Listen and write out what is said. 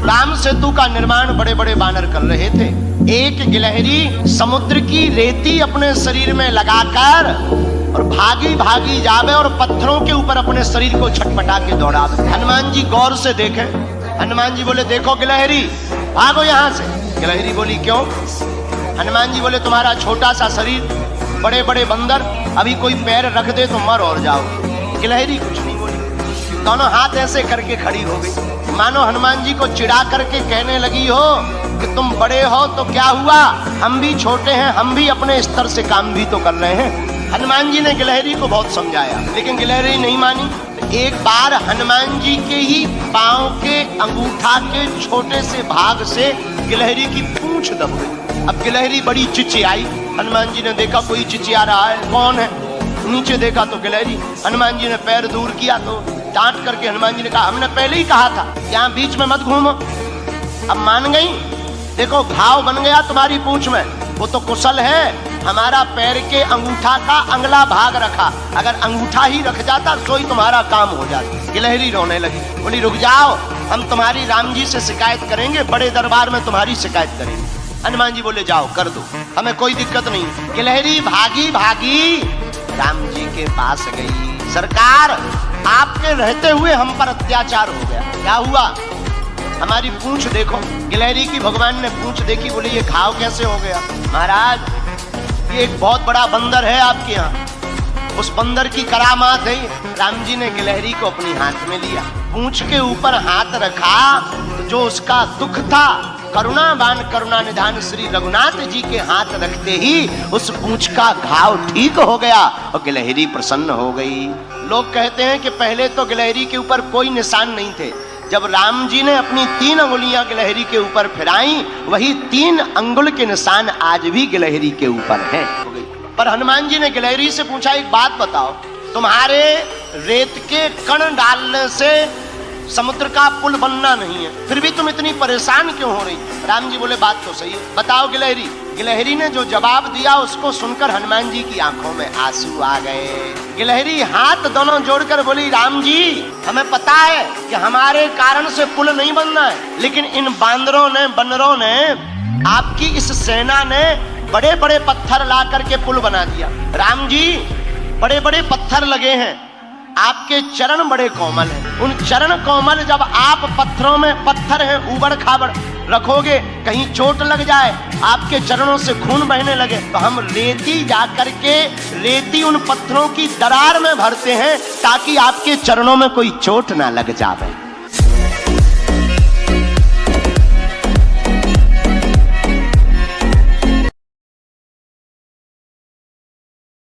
राम सेतु का निर्माण बड़े बड़े बानर कर रहे थे। एक गिलहरी समुद्र की रेती अपने शरीर में लगाकर और भागी भागी जावे और पत्थरों के ऊपर अपने शरीर को छटपटा के दौड़ावे। हनुमान जी गौर से देखें। हनुमान जी बोले, देखो गिलहरी, भागो यहाँ से। गिलहरी बोली, क्यों? हनुमान जी बोले, तुम्हारा छोटा सा शरीर, बड़े बड़े बंदर, अभी कोई पैर रख दे तो मर और जाओ। गिलहरी कुछ नहीं बोली, दोनों हाथ ऐसे करके खड़ी हो गई, मानो हनुमान जी को चिढ़ा करके कहने लगी हो कि तुम बड़े हो तो क्या हुआ, हम भी छोटे हैं, हम भी अपने स्तर से काम भी तो कर रहे हैं। हनुमान जी ने गिलहरी को बहुत समझाया, लेकिन गिलहरी नहीं मानी। एक बार हनुमान जी के ही पांव के अंगूठा के छोटे से भाग से गिलहरी की पूंछ दब गई। अब गिलहरी बड़ी चिचियाई। हनुमान जी ने देखा कोई चिचिया रहा है, कौन है? नीचे देखा तो गिलहरी। हनुमान जी ने पैर दूर किया तो डांट करके हनुमान जी ने कहा, हमने पहले ही कहा था यहाँ बीच में मत घूमो। अब मान गई। देखो घाव बन गया तुम्हारी पूंछ में, वो तो कुशल है, हमारा पैर के अंगूठा का अगला भाग रखा, अगर अंगूठा ही रख जाता तो ही तुम्हारा काम हो जाता। गिलहरी रोने लगी, बोली रुक जाओ, हम तुम्हारी राम जी से शिकायत करेंगे, बड़े दरबार में तुम्हारी शिकायत करेंगे। हनुमान जी बोले, जाओ कर दो, हमें कोई दिक्कत नहीं। गिलहरी भागी भागी राम जी के पास गई। सरकार, आपके रहते हुए हम पर अत्याचार हो गया। क्या हुआ? हमारी पूंछ देखो। गिलहरी की भगवान ने पूंछ देखी, बोले ये घाव कैसे हो गया? महाराज, ये एक बहुत बड़ा बंदर है आपके यहाँ, उस बंदर की करामात है। राम जी ने गिलहरी को अपनी हाथ में लिया, पूंछ के ऊपर हाथ रखा, तो जो उसका दुख था, करुणावान करुणा निधान श्री रघुनाथ जी के हाथ रखते ही उस पूंछ का घाव ठीक हो गया और गिलहरी प्रसन्न हो गई। लोग कहते हैं कि पहले तो गिलहरी के ऊपर कोई निशान नहीं थे, जब राम जी ने अपनी 3 अंगुलियां गिलहरी के ऊपर फिराई, वही 3 अंगुल के निशान आज भी गिलहरी के ऊपर हैं। पर हनुमान जी ने गिलहरी से पूछा, एक बात बताओ, तुम्हारे रेत के कण डालने से समुद्र का पुल बनना नहीं है, फिर भी तुम इतनी परेशान क्यों हो रही? राम जी बोले, बात तो सही है, बताओ गिलहरी। गिलहरी ने जो जवाब दिया उसको सुनकर हनुमान जी की आंखों में आंसू आ गए। गिलहरी हाथ दोनों जोड़कर बोली, राम जी, हमें पता है कि हमारे कारण से पुल नहीं बनना है, लेकिन इन बांदरों ने, बंदरों ने, आपकी इस सेना ने बड़े बड़े पत्थर ला करके पुल बना दिया। राम जी, बड़े बड़े पत्थर लगे हैं, आपके चरण बड़े कोमल हैं, उन चरण कोमल जब आप पत्थरों में, पत्थर हैं उबड़ खाबड़, रखोगे, कहीं चोट लग जाए, आपके चरणों से खून बहने लगे, तो हम रेती जा करके रेती उन पत्थरों की दरार में भरते हैं ताकि आपके चरणों में कोई चोट ना लग जाए।